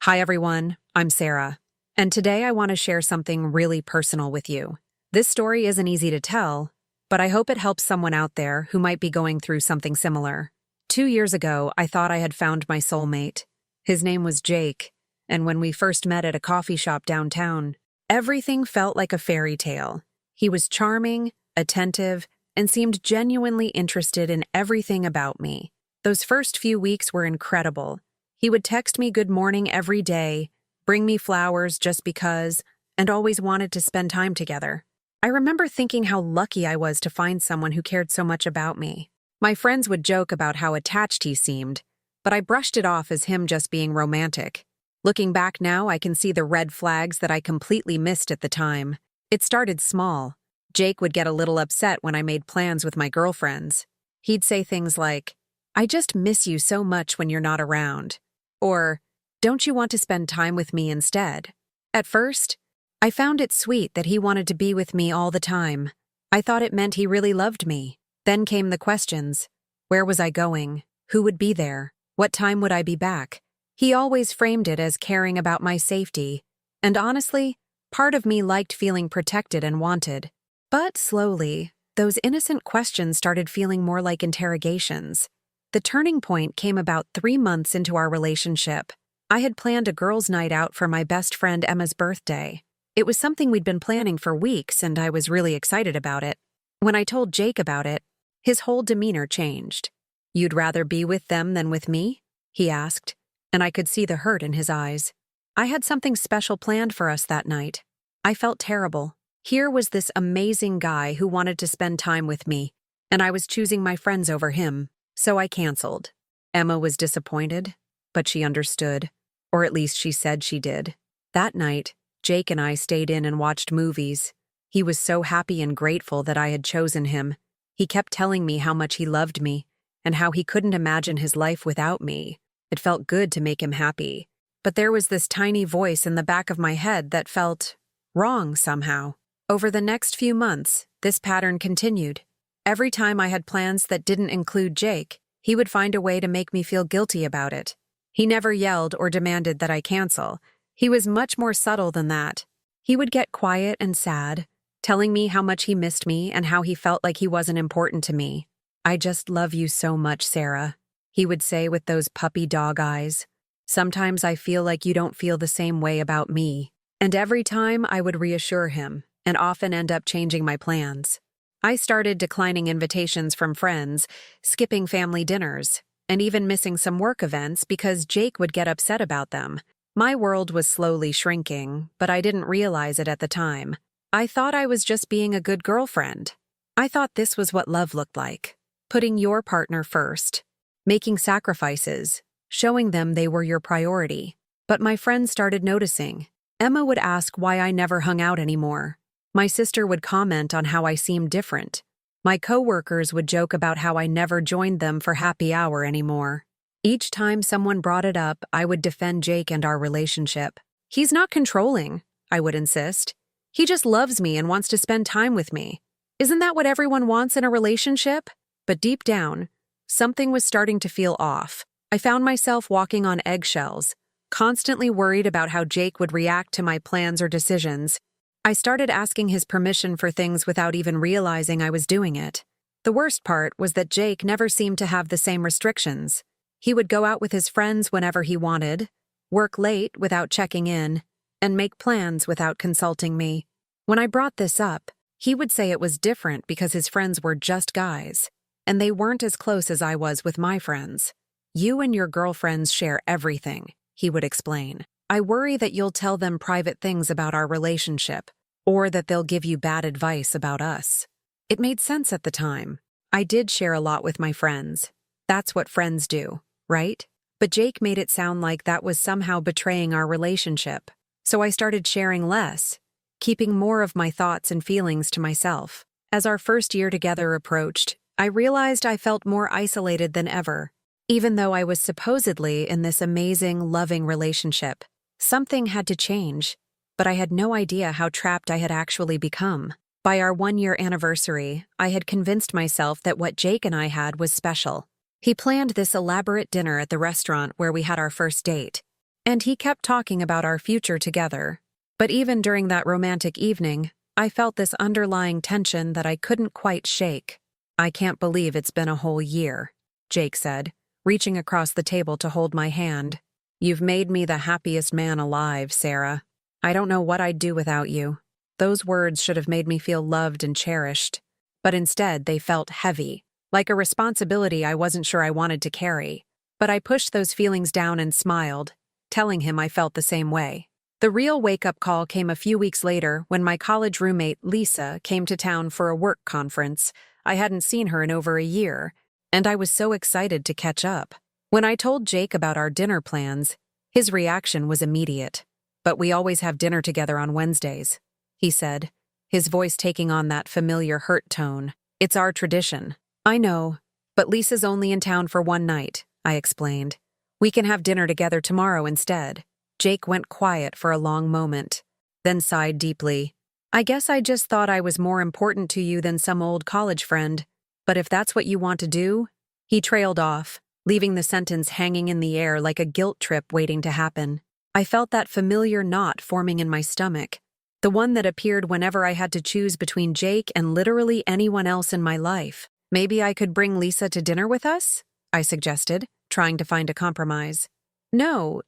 Hi everyone, I'm Sarah, and today I want to share something really personal with you. This story isn't easy to tell, but I hope it helps someone out there who might be going through something similar. 2 years ago, I thought I had found my soulmate. His name was Jake, and when we first met at a coffee shop downtown, everything felt like a fairy tale. He was charming, attentive, and seemed genuinely interested in everything about me. Those first few weeks were incredible. He would text me good morning every day, bring me flowers just because, and always wanted to spend time together. I remember thinking how lucky I was to find someone who cared so much about me. My friends would joke about how attached he seemed, but I brushed it off as him just being romantic. Looking back now, I can see the red flags that I completely missed at the time. It started small. Jake would get a little upset when I made plans with my girlfriends. He'd say things like, "I just miss you so much when you're not around." Or, "Don't you want to spend time with me instead?" At first, I found it sweet that he wanted to be with me all the time. I thought it meant he really loved me. Then came the questions. Where was I going? Who would be there? What time would I be back? He always framed it as caring about my safety. And honestly, part of me liked feeling protected and wanted. But slowly, those innocent questions started feeling more like interrogations. The turning point came about 3 months into our relationship. I had planned a girls' night out for my best friend Emma's birthday. It was something we'd been planning for weeks, and I was really excited about it. When I told Jake about it, his whole demeanor changed. "You'd rather be with them than with me?" he asked, and I could see the hurt in his eyes. I had something special planned for us that night. I felt terrible. Here was this amazing guy who wanted to spend time with me, and I was choosing my friends over him. So I canceled. Emma was disappointed, but she understood, or at least she said she did. That night, Jake and I stayed in and watched movies. He was so happy and grateful that I had chosen him. He kept telling me how much he loved me and how he couldn't imagine his life without me. It felt good to make him happy. But there was this tiny voice in the back of my head that felt wrong somehow. Over the next few months, this pattern continued. Every time I had plans that didn't include Jake, he would find a way to make me feel guilty about it. He never yelled or demanded that I cancel. He was much more subtle than that. He would get quiet and sad, telling me how much he missed me and how he felt like he wasn't important to me. "I just love you so much, Sarah," he would say with those puppy dog eyes. "Sometimes I feel like you don't feel the same way about me." And every time I would reassure him, and often end up changing my plans. I started declining invitations from friends, skipping family dinners, and even missing some work events because Jake would get upset about them. My world was slowly shrinking, but I didn't realize it at the time. I thought I was just being a good girlfriend. I thought this was what love looked like. Putting your partner first, making sacrifices, showing them they were your priority. But my friends started noticing. Emma would ask why I never hung out anymore. My sister would comment on how I seemed different. My coworkers would joke about how I never joined them for happy hour anymore. Each time someone brought it up, I would defend Jake and our relationship. "He's not controlling," I would insist. "He just loves me and wants to spend time with me. Isn't that what everyone wants in a relationship?" But deep down, something was starting to feel off. I found myself walking on eggshells, constantly worried about how Jake would react to my plans or decisions. I started asking his permission for things without even realizing I was doing it. The worst part was that Jake never seemed to have the same restrictions. He would go out with his friends whenever he wanted, work late without checking in, and make plans without consulting me. When I brought this up, he would say it was different because his friends were just guys, and they weren't as close as I was with my friends. "You and your girlfriends share everything," he would explain. "I worry that you'll tell them private things about our relationship, or that they'll give you bad advice about us." It made sense at the time. I did share a lot with my friends. That's what friends do, right? But Jake made it sound like that was somehow betraying our relationship. So I started sharing less, keeping more of my thoughts and feelings to myself. As our first year together approached, I realized I felt more isolated than ever. Even though I was supposedly in this amazing, loving relationship, something had to change, but I had no idea how trapped I had actually become. By our 1-year anniversary, I had convinced myself that what Jake and I had was special. He planned this elaborate dinner at the restaurant where we had our first date. And he kept talking about our future together. But even during that romantic evening, I felt this underlying tension that I couldn't quite shake. "I can't believe it's been a whole year," Jake said, reaching across the table to hold my hand. "You've made me the happiest man alive, Sarah. I don't know what I'd do without you." Those words should have made me feel loved and cherished. But instead, they felt heavy, like a responsibility I wasn't sure I wanted to carry. But I pushed those feelings down and smiled, telling him I felt the same way. The real wake-up call came a few weeks later when my college roommate, Lisa, came to town for a work conference. I hadn't seen her in over a year, and I was so excited to catch up. When I told Jake about our dinner plans, his reaction was immediate. "But we always have dinner together on Wednesdays," he said, his voice taking on that familiar hurt tone. "It's our tradition." "I know, but Lisa's only in town for one night," I explained. "We can have dinner together tomorrow instead." Jake went quiet for a long moment, then sighed deeply. "I guess I just thought I was more important to you than some old college friend. But if that's what you want to do—" He trailed off, leaving the sentence hanging in the air like a guilt trip waiting to happen. I felt that familiar knot forming in my stomach, the one that appeared whenever I had to choose between Jake and literally anyone else in my life. "Maybe I could bring Lisa to dinner with us?" I suggested, trying to find a compromise. No,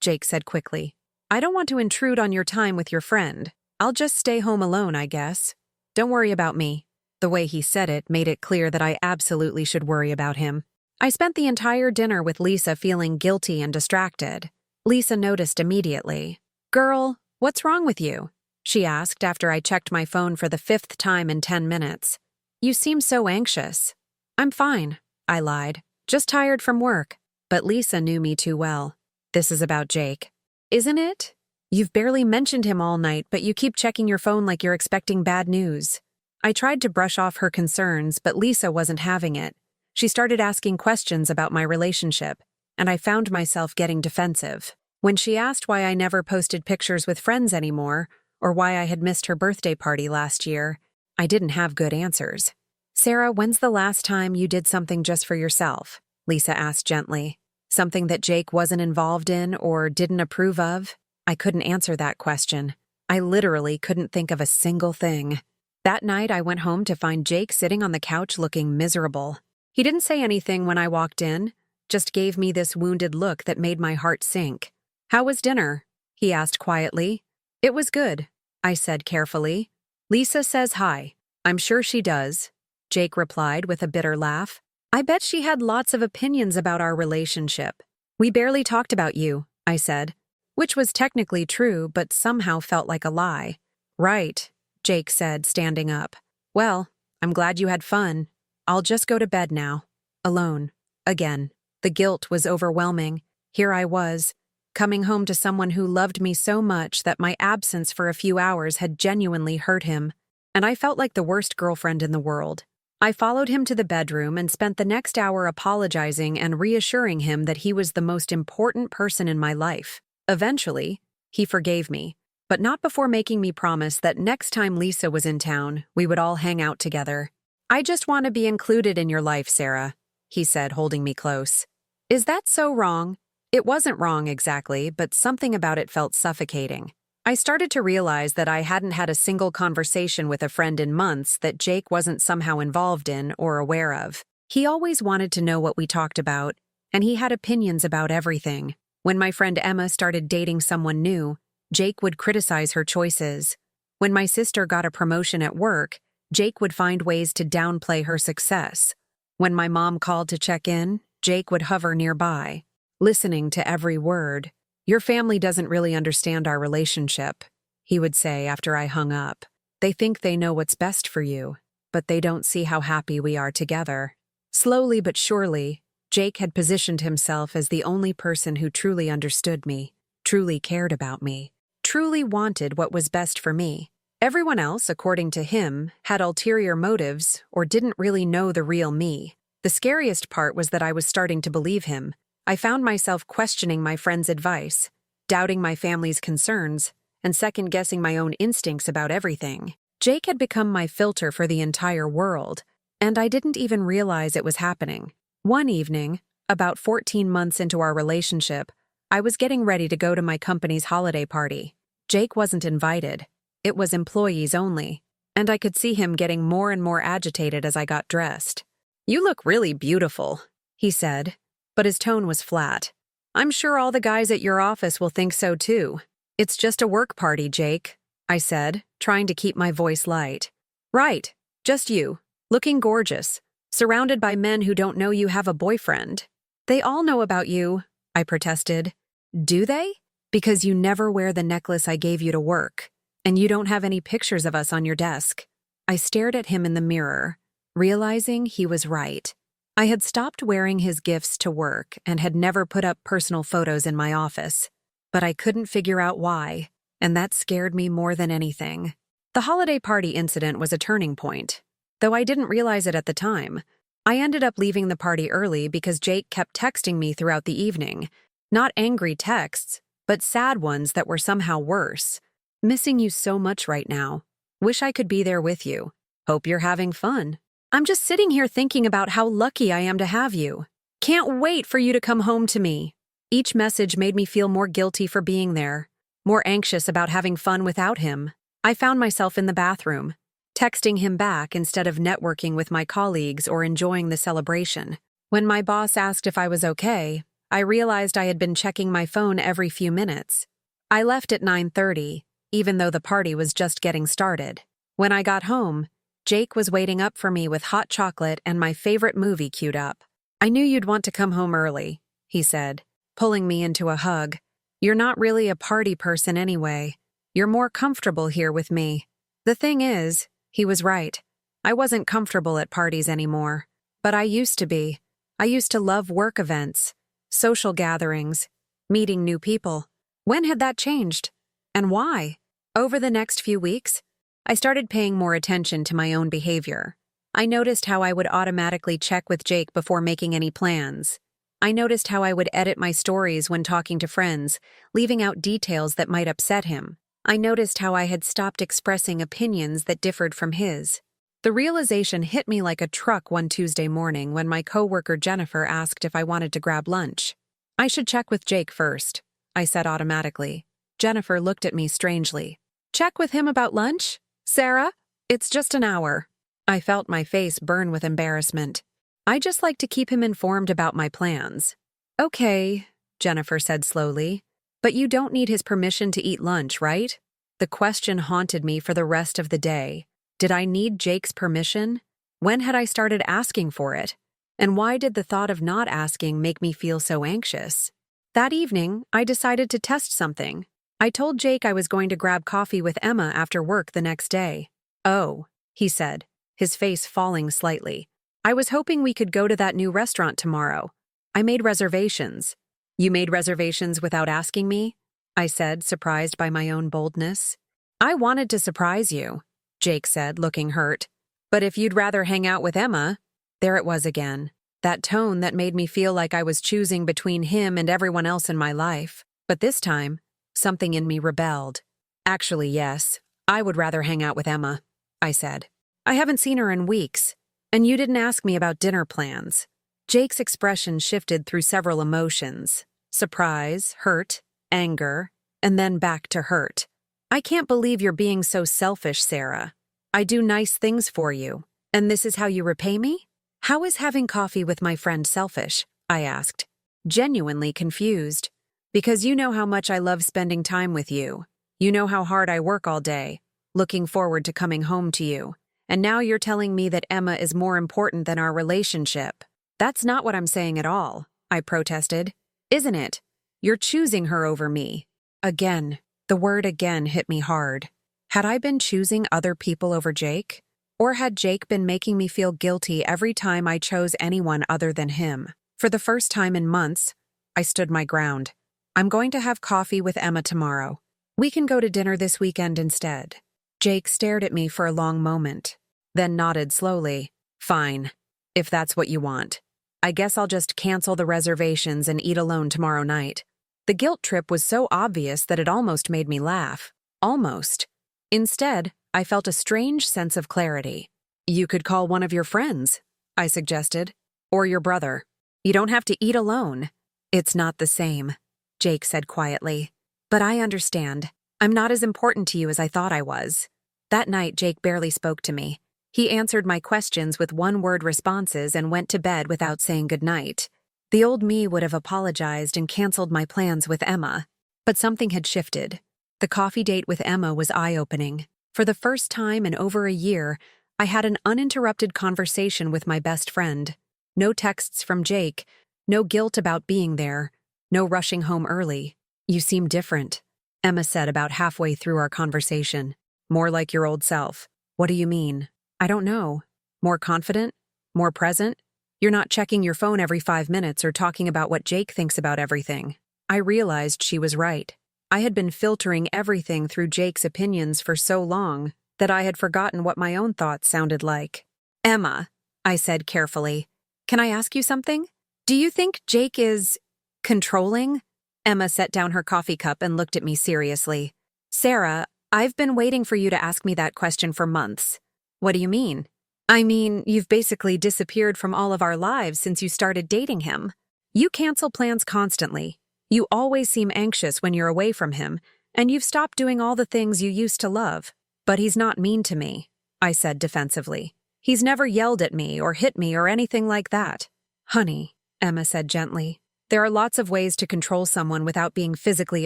Jake said quickly. "I don't want to intrude on your time with your friend. I'll just stay home alone, I guess. Don't worry about me." The way he said it made it clear that I absolutely should worry about him. I spent the entire dinner with Lisa feeling guilty and distracted. Lisa noticed immediately. "Girl, what's wrong with you?" she asked after I checked my phone for the 5th time in 10 minutes. "You seem so anxious." "I'm fine," I lied. "Just tired from work." But Lisa knew me too well. "This is about Jake." "Isn't it? You've barely mentioned him all night, but you keep checking your phone like you're expecting bad news." I tried to brush off her concerns, but Lisa wasn't having it. She started asking questions about my relationship, and I found myself getting defensive. When she asked why I never posted pictures with friends anymore, or why I had missed her birthday party last year, I didn't have good answers. "Sarah, when's the last time you did something just for yourself?" Lisa asked gently. "Something that Jake wasn't involved in or didn't approve of?" I couldn't answer that question. I literally couldn't think of a single thing. That night, I went home to find Jake sitting on the couch looking miserable. He didn't say anything when I walked in, just gave me this wounded look that made my heart sink. "How was dinner?" he asked quietly. "It was good," I said carefully. "Lisa says hi." "I'm sure she does," Jake replied with a bitter laugh. "I bet she had lots of opinions about our relationship." "We barely talked about you," I said, which was technically true but somehow felt like a lie. "Right," Jake said, standing up. "Well, I'm glad you had fun. I'll just go to bed now." Alone. Again. The guilt was overwhelming. Here I was, coming home to someone who loved me so much that my absence for a few hours had genuinely hurt him, and I felt like the worst girlfriend in the world. I followed him to the bedroom and spent the next hour apologizing and reassuring him that he was the most important person in my life. Eventually, he forgave me, but not before making me promise that next time Lisa was in town, we would all hang out together. "I just want to be included in your life, Sarah," he said, holding me close. "Is that so wrong?" It wasn't wrong exactly, but something about it felt suffocating. I started to realize that I hadn't had a single conversation with a friend in months that Jake wasn't somehow involved in or aware of. He always wanted to know what we talked about, and he had opinions about everything. When my friend Emma started dating someone new, Jake would criticize her choices. When my sister got a promotion at work, Jake would find ways to downplay her success. When my mom called to check in, Jake would hover nearby, listening to every word. "Your family doesn't really understand our relationship," he would say after I hung up. "They think they know what's best for you, but they don't see how happy we are together." Slowly but surely, Jake had positioned himself as the only person who truly understood me, truly cared about me, truly wanted what was best for me. Everyone else, according to him, had ulterior motives or didn't really know the real me. The scariest part was that I was starting to believe him. I found myself questioning my friend's advice, doubting my family's concerns, and second-guessing my own instincts about everything. Jake had become my filter for the entire world, and I didn't even realize it was happening. One evening, about 14 months into our relationship, I was getting ready to go to my company's holiday party. Jake wasn't invited. It was employees only, and I could see him getting more and more agitated as I got dressed. "You look really beautiful," he said, but his tone was flat. "I'm sure all the guys at your office will think so too. It's just a work party, Jake," I said, trying to keep my voice light. "Right, just you, looking gorgeous, surrounded by men who don't know you have a boyfriend." "They all know about you," I protested. "Do they? Because you never wear the necklace I gave you to work, and you don't have any pictures of us on your desk." I stared at him in the mirror, realizing he was right. I had stopped wearing his gifts to work and had never put up personal photos in my office, but I couldn't figure out why, and that scared me more than anything. The holiday party incident was a turning point, though I didn't realize it at the time. I ended up leaving the party early because Jake kept texting me throughout the evening. Not angry texts, but sad ones that were somehow worse. "Missing you so much right now. Wish I could be there with you. Hope you're having fun. I'm just sitting here thinking about how lucky I am to have you. Can't wait for you to come home to me." Each message made me feel more guilty for being there, more anxious about having fun without him. I found myself in the bathroom, texting him back instead of networking with my colleagues or enjoying the celebration. When my boss asked if I was okay, I realized I had been checking my phone every few minutes. I left at 9:30, even though the party was just getting started. When I got home, Jake was waiting up for me with hot chocolate and my favorite movie queued up. "I knew you'd want to come home early," he said, pulling me into a hug. "You're not really a party person anyway. You're more comfortable here with me." The thing is, he was right. I wasn't comfortable at parties anymore, but I used to be. I used to love work events, social gatherings, meeting new people. When had that changed? And why? Over the next few weeks, I started paying more attention to my own behavior. I noticed how I would automatically check with Jake before making any plans. I noticed how I would edit my stories when talking to friends, leaving out details that might upset him. I noticed how I had stopped expressing opinions that differed from his. The realization hit me like a truck one Tuesday morning when my coworker Jennifer asked if I wanted to grab lunch. "I should check with Jake first," I said automatically. Jennifer looked at me strangely. "Check with him about lunch? Sarah, it's just an hour." I felt my face burn with embarrassment. "I just like to keep him informed about my plans." "Okay," Jennifer said slowly, "but you don't need his permission to eat lunch, right?" The question haunted me for the rest of the day. Did I need Jake's permission? When had I started asking for it? And why did the thought of not asking make me feel so anxious? That evening, I decided to test something. I told Jake I was going to grab coffee with Emma after work the next day. "Oh," he said, his face falling slightly. "I was hoping we could go to that new restaurant tomorrow. I made reservations." "You made reservations without asking me?" I said, surprised by my own boldness. "I wanted to surprise you," Jake said, looking hurt. "But if you'd rather hang out with Emma," there it was again, that tone that made me feel like I was choosing between him and everyone else in my life. But this time, something in me rebelled. "Actually, yes, I would rather hang out with Emma," I said. "I haven't seen her in weeks, and you didn't ask me about dinner plans." Jake's expression shifted through several emotions: surprise, hurt, anger, and then back to hurt. "I can't believe you're being so selfish, Sarah. I do nice things for you, and this is how you repay me? How is having coffee with my friend selfish?" I asked, genuinely confused. "Because you know how much I love spending time with you. You know how hard I work all day, looking forward to coming home to you. And now you're telling me that Emma is more important than our relationship." "That's not what I'm saying at all," I protested. "Isn't it? You're choosing her over me." Again, the word again hit me hard. Had I been choosing other people over Jake? Or had Jake been making me feel guilty every time I chose anyone other than him? For the first time in months, I stood my ground. "I'm going to have coffee with Emma tomorrow. We can go to dinner this weekend instead." Jake stared at me for a long moment, then nodded slowly. "Fine, if that's what you want. I guess I'll just cancel the reservations and eat alone tomorrow night." The guilt trip was so obvious that it almost made me laugh. Almost. Instead, I felt a strange sense of clarity. "You could call one of your friends," I suggested. "Or your brother. You don't have to eat alone." "It's not the same." Jake said quietly. But I understand. I'm not as important to you as I thought I was. That night, Jake barely spoke to me. He answered my questions with one-word responses and went to bed without saying goodnight. The old me would have apologized and canceled my plans with Emma. But something had shifted. The coffee date with Emma was eye-opening. For the first time in over a year, I had an uninterrupted conversation with my best friend. No texts from Jake, no guilt about being there, no rushing home early. You seem different, Emma said about halfway through our conversation. More like your old self. What do you mean? I don't know. More confident? More present? You're not checking your phone every 5 minutes or talking about what Jake thinks about everything. I realized she was right. I had been filtering everything through Jake's opinions for so long that I had forgotten what my own thoughts sounded like. Emma, I said carefully, can I ask you something? Do you think Jake is controlling? Emma set down her coffee cup and looked at me seriously. Sarah, I've been waiting for you to ask me that question for months. What do you mean? I mean, you've basically disappeared from all of our lives since you started dating him. You cancel plans constantly. You always seem anxious when you're away from him, and you've stopped doing all the things you used to love. But he's not mean to me, I said defensively. He's never yelled at me or hit me or anything like that. Honey, Emma said gently, there are lots of ways to control someone without being physically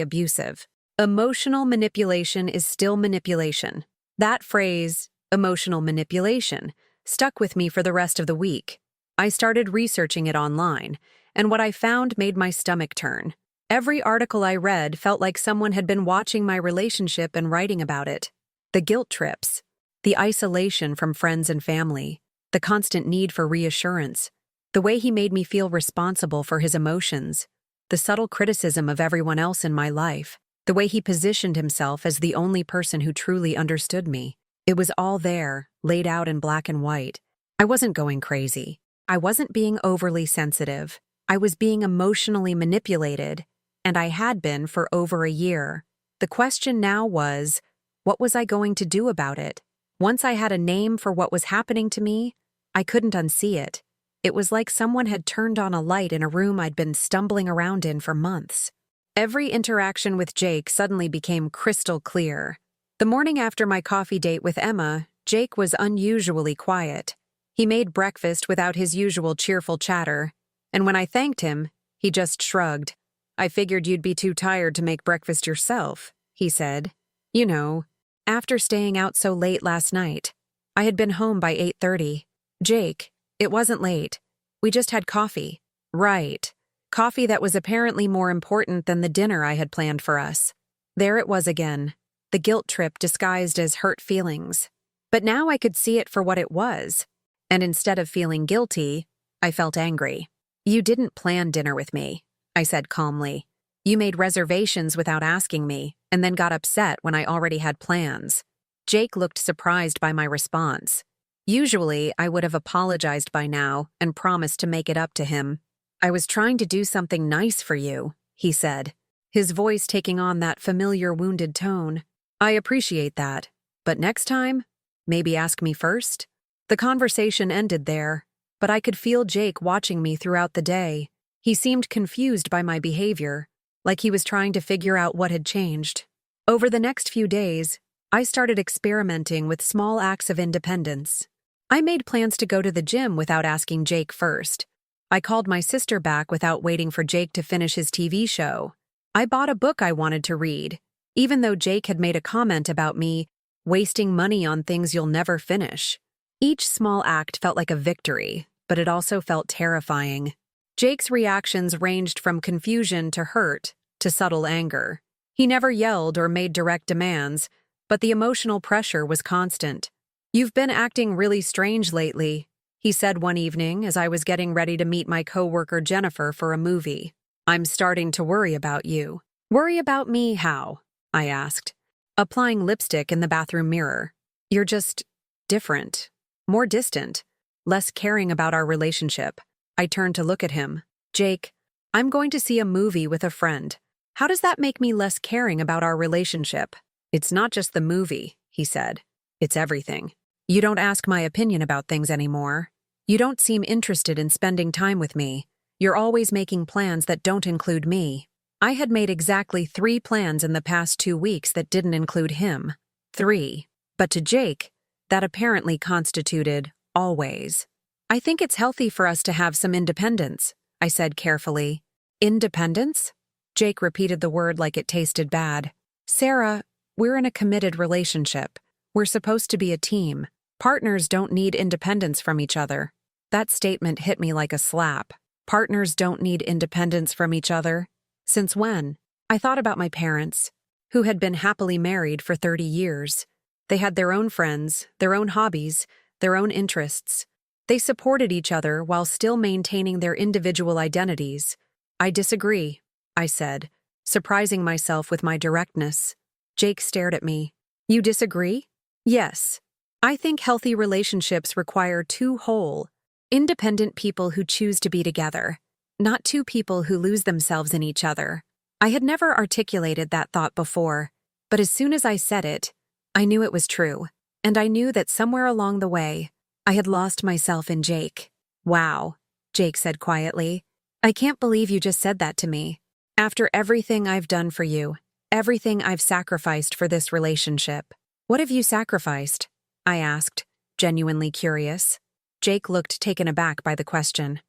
abusive. Emotional manipulation is still manipulation. That phrase, emotional manipulation, stuck with me for the rest of the week. I started researching it online, and what I found made my stomach turn. Every article I read felt like someone had been watching my relationship and writing about it. The guilt trips, the isolation from friends and family, the constant need for reassurance, the way he made me feel responsible for his emotions, the subtle criticism of everyone else in my life, the way he positioned himself as the only person who truly understood me. It was all there, laid out in black and white. I wasn't going crazy. I wasn't being overly sensitive. I was being emotionally manipulated, and I had been for over a year. The question now was, what was I going to do about it? Once I had a name for what was happening to me, I couldn't unsee it. It was like someone had turned on a light in a room I'd been stumbling around in for months. Every interaction with Jake suddenly became crystal clear. The morning after my coffee date with Emma, Jake was unusually quiet. He made breakfast without his usual cheerful chatter, and when I thanked him, he just shrugged. I figured you'd be too tired to make breakfast yourself, he said. You know, after staying out so late last night. I had been home by 8:30. Jake, it wasn't late. We just had coffee. Right. Coffee that was apparently more important than the dinner I had planned for us. There it was again. The guilt trip disguised as hurt feelings. But now I could see it for what it was. And instead of feeling guilty, I felt angry. You didn't plan dinner with me, I said calmly. You made reservations without asking me, and then got upset when I already had plans. Jake looked surprised by my response. Usually, I would have apologized by now and promised to make it up to him. I was trying to do something nice for you, he said, his voice taking on that familiar wounded tone. I appreciate that, but next time, maybe ask me first? The conversation ended there, but I could feel Jake watching me throughout the day. He seemed confused by my behavior, like he was trying to figure out what had changed. Over the next few days, I started experimenting with small acts of independence. I made plans to go to the gym without asking Jake first. I called my sister back without waiting for Jake to finish his TV show. I bought a book I wanted to read, even though Jake had made a comment about me wasting money on things you'll never finish. Each small act felt like a victory, but it also felt terrifying. Jake's reactions ranged from confusion to hurt to subtle anger. He never yelled or made direct demands, but the emotional pressure was constant. You've been acting really strange lately, he said one evening as I was getting ready to meet my coworker Jennifer for a movie. I'm starting to worry about you. Worry about me how? I asked, applying lipstick in the bathroom mirror. You're just different, more distant, less caring about our relationship. I turned to look at him. Jake, I'm going to see a movie with a friend. How does that make me less caring about our relationship? It's not just the movie, he said. It's everything. You don't ask my opinion about things anymore. You don't seem interested in spending time with me. You're always making plans that don't include me. I had made exactly 3 plans in the past 2 weeks that didn't include him. 3. But to Jake, that apparently constituted always. I think it's healthy for us to have some independence, I said carefully. Independence? Jake repeated the word like it tasted bad. Sarah, we're in a committed relationship. We're supposed to be a team. Partners don't need independence from each other. That statement hit me like a slap. Partners don't need independence from each other. Since when? I thought about my parents, who had been happily married for 30 years. They had their own friends, their own hobbies, their own interests. They supported each other while still maintaining their individual identities. I disagree, I said, surprising myself with my directness. Jake stared at me. You disagree? Yes. I think healthy relationships require 2 whole, independent people who choose to be together, not 2 people who lose themselves in each other. I had never articulated that thought before, but as soon as I said it, I knew it was true, and I knew that somewhere along the way, I had lost myself in Jake. Wow, Jake said quietly. I can't believe you just said that to me. After everything I've done for you, everything I've sacrificed for this relationship. What have you sacrificed? I asked, genuinely curious. Jake looked taken aback by the question.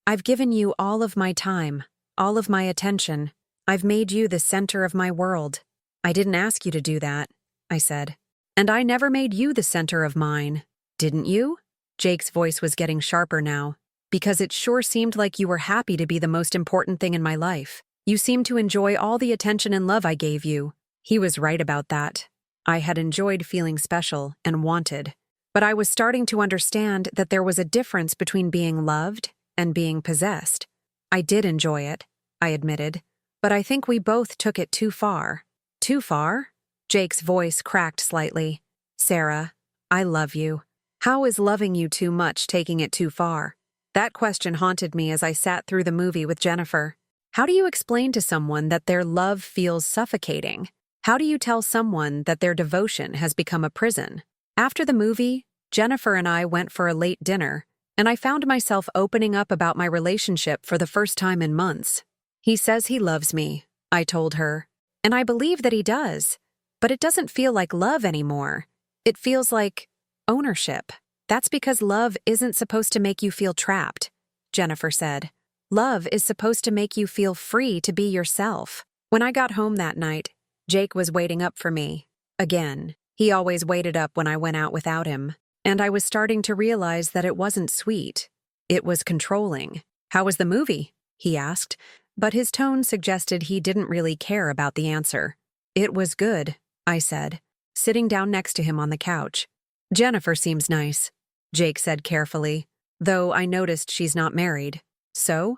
I've given you all of my time, all of my attention. I've made you the center of my world. I didn't ask you to do that, I said. And I never made you the center of mine. Didn't you? Jake's voice was getting sharper now. Because it sure seemed like you were happy to be the most important thing in my life. You seemed to enjoy all the attention and love I gave you. He was right about that. I had enjoyed feeling special and wanted. But I was starting to understand that there was a difference between being loved and being possessed. I did enjoy it, I admitted. But I think we both took it too far. Too far? Jake's voice cracked slightly. Sarah, I love you. How is loving you too much taking it too far? That question haunted me as I sat through the movie with Jennifer. How do you explain to someone that their love feels suffocating? How do you tell someone that their devotion has become a prison? After the movie, Jennifer and I went for a late dinner, and I found myself opening up about my relationship for the first time in months. He says he loves me, I told her, and I believe that he does, but it doesn't feel like love anymore. It feels like ownership. That's because love isn't supposed to make you feel trapped, Jennifer said. Love is supposed to make you feel free to be yourself. When I got home that night, Jake was waiting up for me. Again, he always waited up when I went out without him, and I was starting to realize that it wasn't sweet. It was controlling. How was the movie? He asked, but his tone suggested he didn't really care about the answer. It was good, I said, sitting down next to him on the couch. Jennifer seems nice, Jake said carefully, though I noticed she's not married. So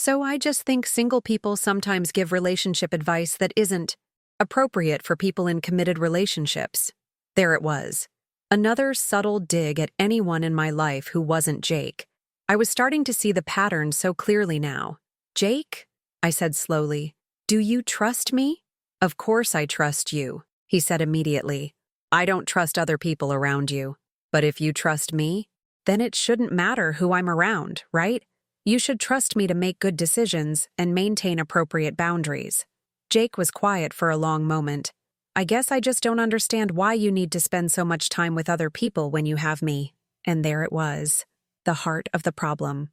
I just think single people sometimes give relationship advice that isn't appropriate for people in committed relationships. There it was. Another subtle dig at anyone in my life who wasn't Jake. I was starting to see the pattern so clearly now. Jake? I said slowly. Do you trust me? Of course I trust you, he said immediately. I don't trust other people around you. But if you trust me, then it shouldn't matter who I'm around, right? You should trust me to make good decisions and maintain appropriate boundaries. Jake was quiet for a long moment. I guess I just don't understand why you need to spend so much time with other people when you have me. And there it was, the heart of the problem.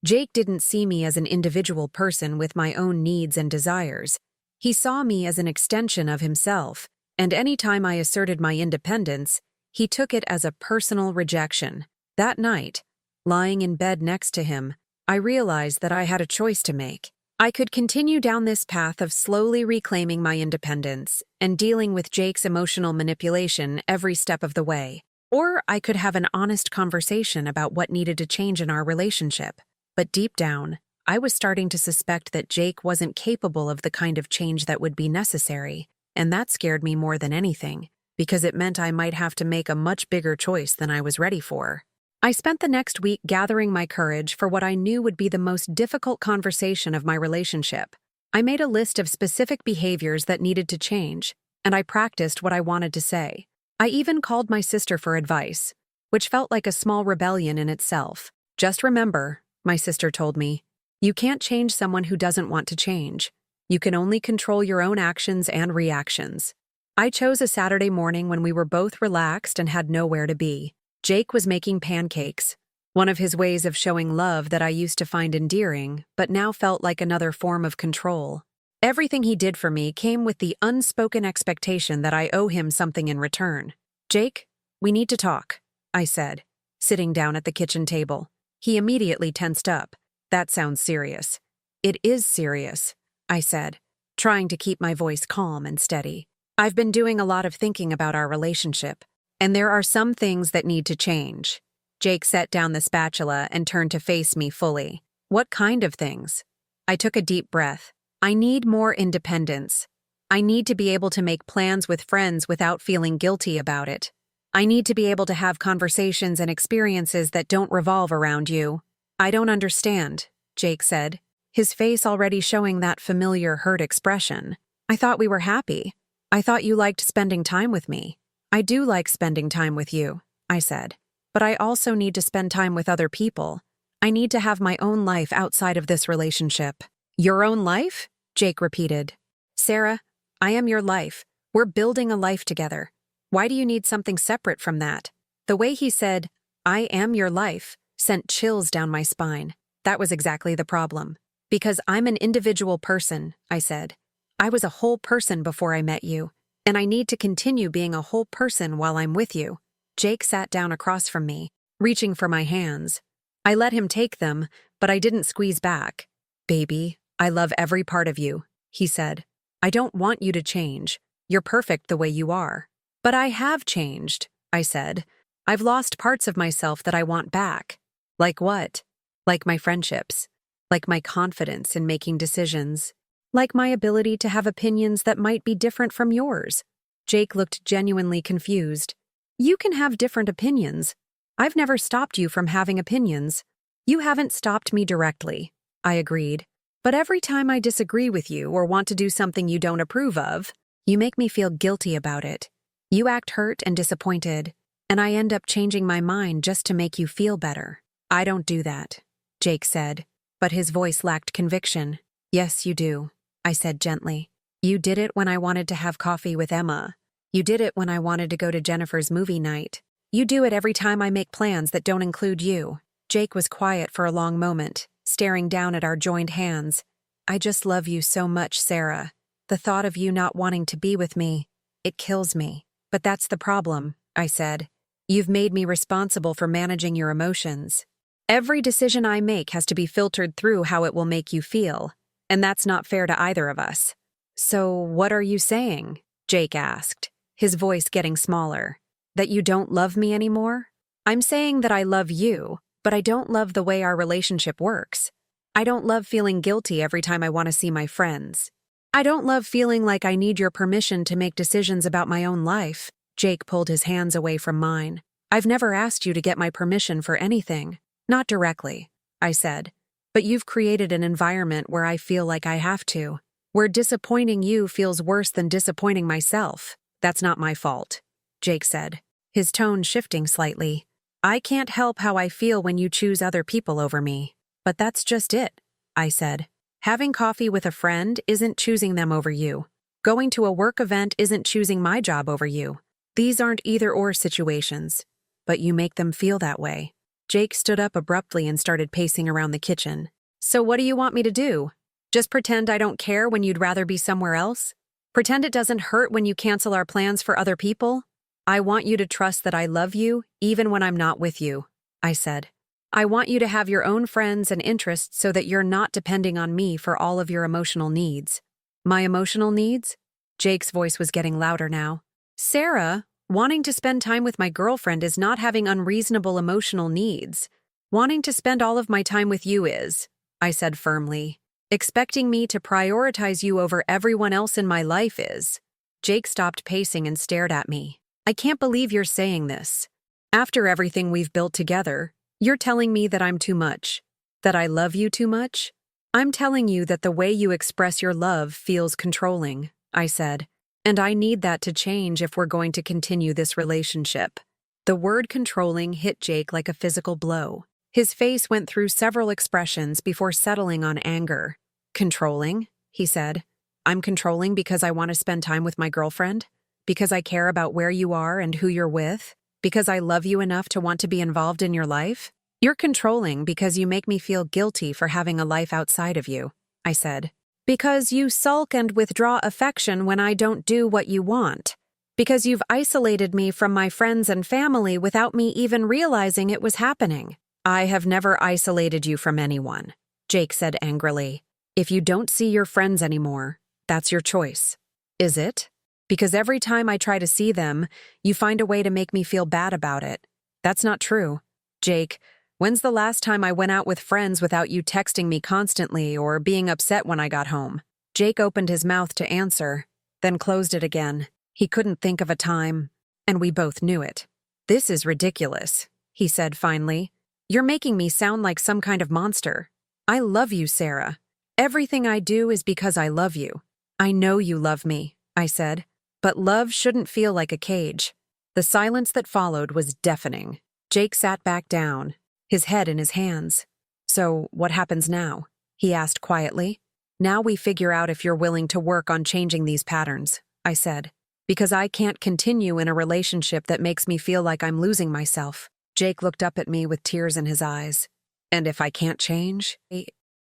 Jake didn't see me as an individual person with my own needs and desires. He saw me as an extension of himself, and any time I asserted my independence, he took it as a personal rejection. That night, lying in bed next to him, I realized that I had a choice to make. I could continue down this path of slowly reclaiming my independence and dealing with Jake's emotional manipulation every step of the way, or I could have an honest conversation about what needed to change in our relationship. But deep down, I was starting to suspect that Jake wasn't capable of the kind of change that would be necessary, and that scared me more than anything, because it meant I might have to make a much bigger choice than I was ready for. I spent the next week gathering my courage for what I knew would be the most difficult conversation of my relationship. I made a list of specific behaviors that needed to change, and I practiced what I wanted to say. I even called my sister for advice, which felt like a small rebellion in itself. Just remember, my sister told me, you can't change someone who doesn't want to change. You can only control your own actions and reactions. I chose a Saturday morning when we were both relaxed and had nowhere to be. Jake was making pancakes, one of his ways of showing love that I used to find endearing, but now felt like another form of control. Everything he did for me came with the unspoken expectation that I owe him something in return. "Jake, we need to talk," I said, sitting down at the kitchen table. He immediately tensed up. "That sounds serious." "It is serious," I said, trying to keep my voice calm and steady. "I've been doing a lot of thinking about our relationship, and there are some things that need to change." Jake set down the spatula and turned to face me fully. "What kind of things?" I took a deep breath. "I need more independence. I need to be able to make plans with friends without feeling guilty about it. I need to be able to have conversations and experiences that don't revolve around you." "I don't understand," Jake said, his face already showing that familiar hurt expression. "I thought we were happy. I thought you liked spending time with me." "I do like spending time with you," I said, "but I also need to spend time with other people. I need to have my own life outside of this relationship." "Your own life?" Jake repeated. "Sarah, I am your life. We're building a life together. Why do you need something separate from that?" The way he said, "I am your life," sent chills down my spine. That was exactly the problem. "Because I'm an individual person," I said. "I was a whole person before I met you, and I need to continue being a whole person while I'm with you." Jake sat down across from me, reaching for my hands. I let him take them, but I didn't squeeze back. "Baby, I love every part of you," he said. "I don't want you to change. You're perfect the way you are." "But I have changed," I said. "I've lost parts of myself that I want back." "Like what?" "Like my friendships. Like my confidence in making decisions. Like my ability to have opinions that might be different from yours." Jake looked genuinely confused. "You can have different opinions. I've never stopped you from having opinions." "You haven't stopped me directly," I agreed. "But every time I disagree with you or want to do something you don't approve of, you make me feel guilty about it. You act hurt and disappointed, and I end up changing my mind just to make you feel better." "I don't do that," Jake said, but his voice lacked conviction. "Yes, you do," I said gently. "You did it when I wanted to have coffee with Emma. You did it when I wanted to go to Jennifer's movie night. You do it every time I make plans that don't include you." Jake was quiet for a long moment, staring down at our joined hands. "I just love you so much, Sarah. The thought of you not wanting to be with me, it kills me." "But that's the problem," I said. "You've made me responsible for managing your emotions. Every decision I make has to be filtered through how it will make you feel, and that's not fair to either of us." "So what are you saying?" Jake asked, his voice getting smaller. "That you don't love me anymore?" "I'm saying that I love you, but I don't love the way our relationship works. I don't love feeling guilty every time I want to see my friends. I don't love feeling like I need your permission to make decisions about my own life." Jake pulled his hands away from mine. "I've never asked you to get my permission for anything." "Not directly," I said. "But you've created an environment where I feel like I have to. Where disappointing you feels worse than disappointing myself." "That's not my fault," Jake said, his tone shifting slightly. "I can't help how I feel when you choose other people over me." "But that's just it," I said. "Having coffee with a friend isn't choosing them over you. Going to a work event isn't choosing my job over you. These aren't either-or situations, but you make them feel that way." Jake stood up abruptly and started pacing around the kitchen. "So what do you want me to do? Just pretend I don't care when you'd rather be somewhere else? Pretend it doesn't hurt when you cancel our plans for other people? I want you to trust that I love you even when I'm not with you," I said. "I want you to have your own friends and interests so that you're not depending on me for all of your emotional needs." "My emotional needs?" Jake's voice was getting louder now. "Sarah, wanting to spend time with my girlfriend is not having unreasonable emotional needs. Wanting to spend all of my time with you is," I said firmly. "Expecting me to prioritize you over everyone else in my life is." Jake stopped pacing and stared at me. "I can't believe you're saying this. After everything we've built together, you're telling me that I'm too much, that I love you too much? I'm telling you that the way you express your love feels controlling," I said. "And I need that to change if we're going to continue this relationship." The word controlling hit Jake like a physical blow. His face went through several expressions before settling on anger. "Controlling?" he said. I'm controlling because I want to spend time with my girlfriend? Because I care about where you are and who you're with? Because I love you enough to want to be involved in your life? You're controlling because you make me feel guilty for having a life outside of you, I said. Because you sulk and withdraw affection when I don't do what you want. Because you've isolated me from my friends and family without me even realizing it was happening. I have never isolated you from anyone, Jake said angrily. If you don't see your friends anymore, that's your choice. Is it? Because every time I try to see them, you find a way to make me feel bad about it. That's not true. Jake, when's the last time I went out with friends without you texting me constantly or being upset when I got home? Jake opened his mouth to answer, then closed it again. He couldn't think of a time, and we both knew it. This is ridiculous, he said finally. You're making me sound like some kind of monster. I love you, Sarah. Everything I do is because I love you. I know you love me, I said, but love shouldn't feel like a cage. The silence that followed was deafening. Jake sat back down, his head in his hands. So, what happens now? He asked quietly. Now we figure out if you're willing to work on changing these patterns, I said. Because I can't continue in a relationship that makes me feel like I'm losing myself. Jake looked up at me with tears in his eyes. And if I can't change?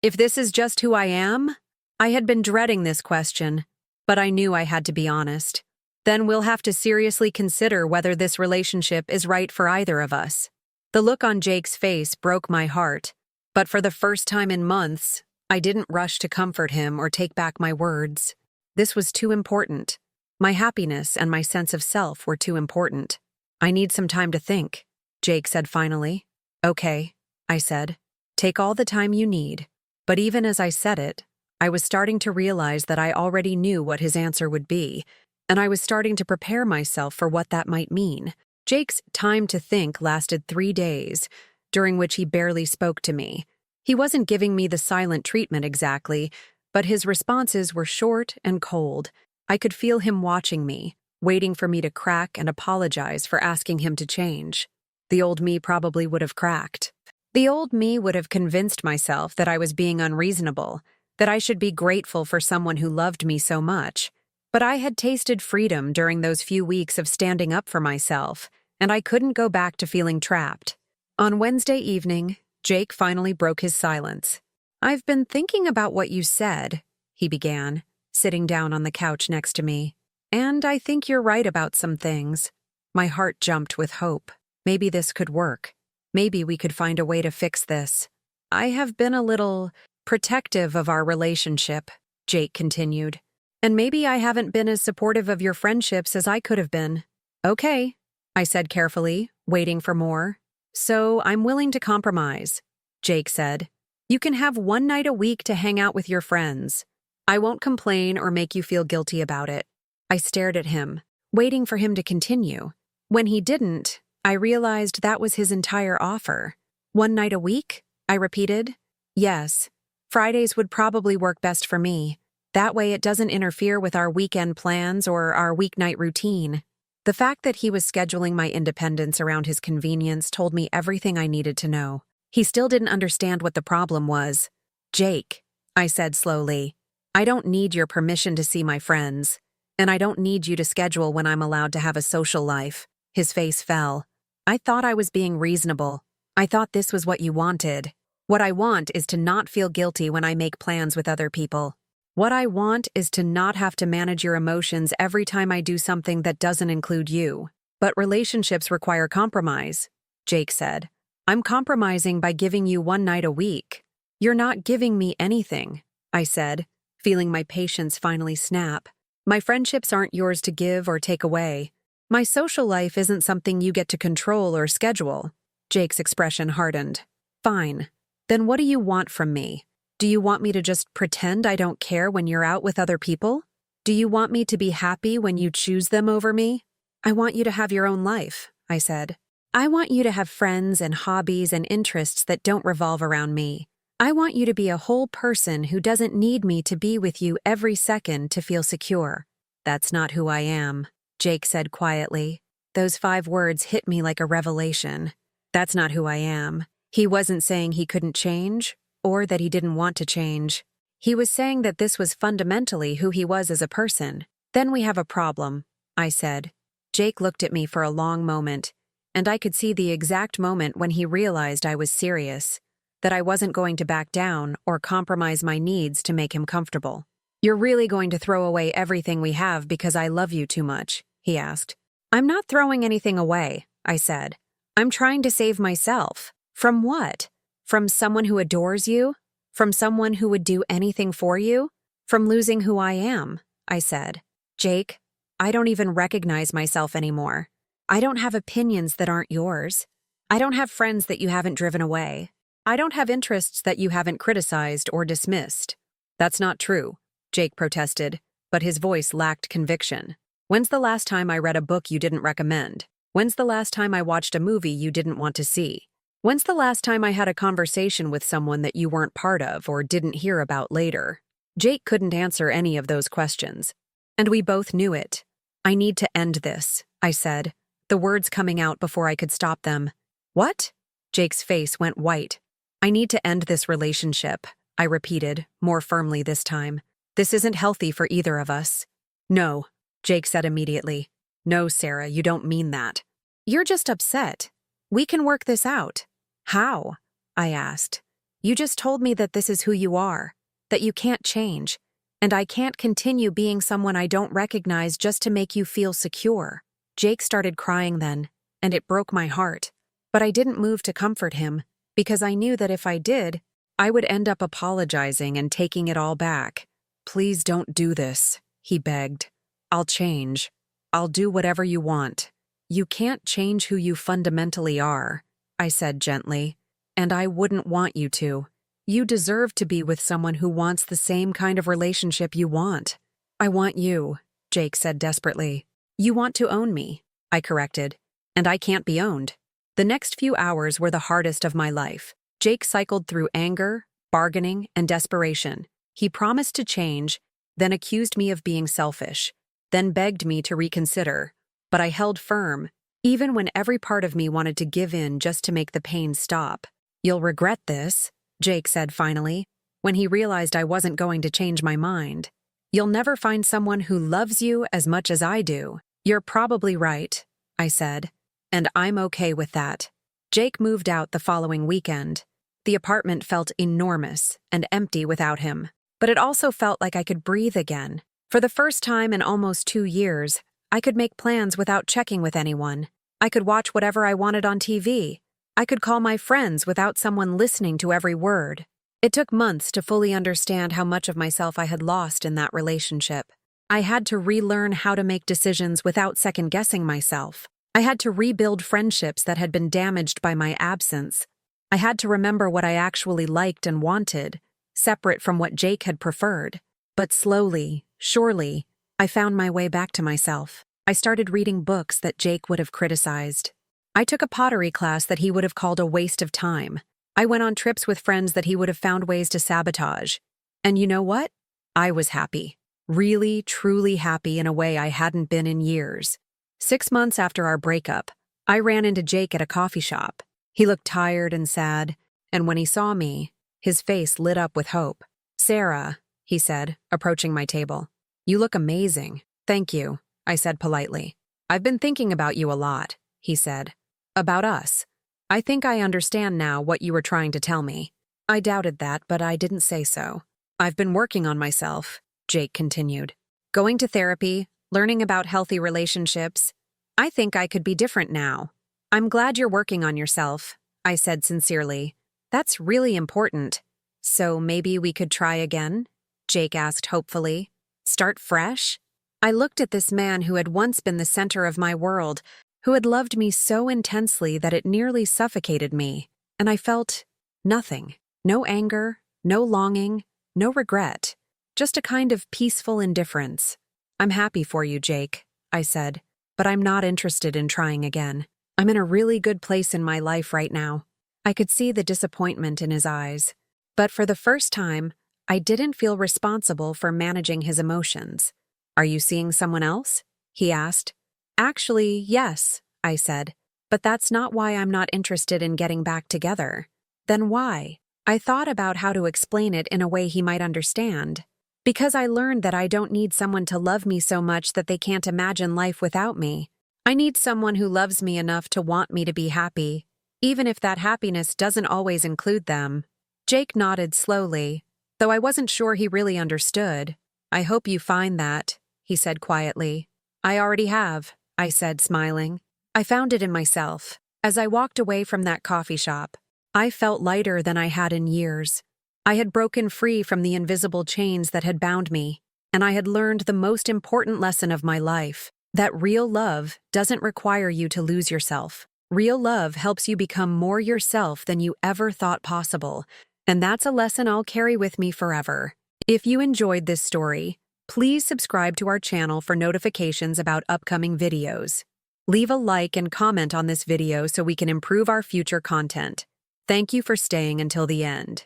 If this is just who I am? I had been dreading this question, but I knew I had to be honest. Then we'll have to seriously consider whether this relationship is right for either of us. The look on Jake's face broke my heart, but for the first time in months, I didn't rush to comfort him or take back my words. This was too important. My happiness and my sense of self were too important. I need some time to think, Jake said finally. Okay, I said. Take all the time you need. But even as I said it, I was starting to realize that I already knew what his answer would be, and I was starting to prepare myself for what that might mean. Jake's time to think lasted 3 days, during which he barely spoke to me. He wasn't giving me the silent treatment exactly, but his responses were short and cold. I could feel him watching me, waiting for me to crack and apologize for asking him to change. The old me probably would have cracked. The old me would have convinced myself that I was being unreasonable, that I should be grateful for someone who loved me so much. But I had tasted freedom during those few weeks of standing up for myself, and I couldn't go back to feeling trapped. On Wednesday evening, Jake finally broke his silence. I've been thinking about what you said, he began, sitting down on the couch next to me. And I think you're right about some things. My heart jumped with hope. Maybe this could work. Maybe we could find a way to fix this. I have been a little protective of our relationship, Jake continued. And maybe I haven't been as supportive of your friendships as I could have been. Okay, I said carefully, waiting for more. So I'm willing to compromise, Jake said. You can have 1 night a week to hang out with your friends. I won't complain or make you feel guilty about it. I stared at him, waiting for him to continue. When he didn't, I realized that was his entire offer. 1 night a week? I repeated. Yes. Fridays would probably work best for me. That way it doesn't interfere with our weekend plans or our weeknight routine. The fact that he was scheduling my independence around his convenience told me everything I needed to know. He still didn't understand what the problem was. Jake, I said slowly, I don't need your permission to see my friends, and I don't need you to schedule when I'm allowed to have a social life. His face fell. I thought I was being reasonable. I thought this was what you wanted. What I want is to not feel guilty when I make plans with other people. What I want is to not have to manage your emotions every time I do something that doesn't include you. But relationships require compromise, Jake said. I'm compromising by giving you 1 night a week. You're not giving me anything, I said, feeling my patience finally snap. My friendships aren't yours to give or take away. My social life isn't something you get to control or schedule. Jake's expression hardened. Fine. Then what do you want from me? Do you want me to just pretend I don't care when you're out with other people? Do you want me to be happy when you choose them over me? I want you to have your own life, I said. I want you to have friends and hobbies and interests that don't revolve around me. I want you to be a whole person who doesn't need me to be with you every second to feel secure. That's not who I am, Jake said quietly. Those 5 words hit me like a revelation. That's not who I am. He wasn't saying he couldn't change, or that he didn't want to change. He was saying that this was fundamentally who he was as a person. Then we have a problem, I said. Jake looked at me for a long moment, and I could see the exact moment when he realized I was serious, that I wasn't going to back down or compromise my needs to make him comfortable. You're really going to throw away everything we have because I love you too much, he asked. I'm not throwing anything away, I said. I'm trying to save myself. From what? From someone who adores you? From someone who would do anything for you? From losing who I am, I said. Jake, I don't even recognize myself anymore. I don't have opinions that aren't yours. I don't have friends that you haven't driven away. I don't have interests that you haven't criticized or dismissed. That's not true, Jake protested, but his voice lacked conviction. When's the last time I read a book you didn't recommend? When's the last time I watched a movie you didn't want to see? When's the last time I had a conversation with someone that you weren't part of or didn't hear about later? Jake couldn't answer any of those questions. And we both knew it. I need to end this, I said, the words coming out before I could stop them. What? Jake's face went white. I need to end this relationship, I repeated, more firmly this time. This isn't healthy for either of us. No, Jake said immediately. No, Sarah, you don't mean that. You're just upset. We can work this out. How? I asked. You just told me that this is who you are, that you can't change, and I can't continue being someone I don't recognize just to make you feel secure. Jake started crying then, and it broke my heart. But I didn't move to comfort him, because I knew that if I did, I would end up apologizing and taking it all back. Please don't do this, he begged. I'll change. I'll do whatever you want. You can't change who you fundamentally are, I said gently, and I wouldn't want you to. You deserve to be with someone who wants the same kind of relationship you want. I want you, Jake said desperately. You want to own me, I corrected, and I can't be owned. The next few hours were the hardest of my life. Jake cycled through anger, bargaining, and desperation. He promised to change, then accused me of being selfish, then begged me to reconsider. But I held firm, even when every part of me wanted to give in just to make the pain stop. You'll regret this, Jake said finally, when he realized I wasn't going to change my mind. You'll never find someone who loves you as much as I do. You're probably right, I said, and I'm okay with that. Jake moved out the following weekend. The apartment felt enormous and empty without him, but it also felt like I could breathe again. For the first time in almost 2 years, I could make plans without checking with anyone. I could watch whatever I wanted on TV. I could call my friends without someone listening to every word. It took months to fully understand how much of myself I had lost in that relationship. I had to relearn how to make decisions without second-guessing myself. I had to rebuild friendships that had been damaged by my absence. I had to remember what I actually liked and wanted, separate from what Jake had preferred. But slowly, surely, I found my way back to myself. I started reading books that Jake would have criticized. I took a pottery class that he would have called a waste of time. I went on trips with friends that he would have found ways to sabotage. And you know what? I was happy. Really, truly happy in a way I hadn't been in years. 6 months after our breakup, I ran into Jake at a coffee shop. He looked tired and sad, and when he saw me, his face lit up with hope. Sarah, he said, approaching my table. You look amazing. Thank you, I said politely. I've been thinking about you a lot, he said. About us. I think I understand now what you were trying to tell me. I doubted that, but I didn't say so. I've been working on myself, Jake continued. Going to therapy, learning about healthy relationships. I think I could be different now. I'm glad you're working on yourself, I said sincerely. That's really important. So maybe we could try again? Jake asked hopefully. Start fresh? I looked at this man who had once been the center of my world, who had loved me so intensely that it nearly suffocated me, and I felt nothing. No anger, no longing, no regret. Just a kind of peaceful indifference. I'm happy for you, Jake, I said, but I'm not interested in trying again. I'm in a really good place in my life right now. I could see the disappointment in his eyes. But for the first time, I didn't feel responsible for managing his emotions. Are you seeing someone else? He asked. Actually, yes, I said, but that's not why I'm not interested in getting back together. Then why? I thought about how to explain it in a way he might understand. Because I learned that I don't need someone to love me so much that they can't imagine life without me. I need someone who loves me enough to want me to be happy, even if that happiness doesn't always include them. Jake nodded slowly, though I wasn't sure he really understood. I hope you find that, he said quietly. I already have, I said, smiling. I found it in myself. As I walked away from that coffee shop, I felt lighter than I had in years. I had broken free from the invisible chains that had bound me, and I had learned the most important lesson of my life, that real love doesn't require you to lose yourself. Real love helps you become more yourself than you ever thought possible, and that's a lesson I'll carry with me forever. If you enjoyed this story, please subscribe to our channel for notifications about upcoming videos. Leave a like and comment on this video so we can improve our future content. Thank you for staying until the end.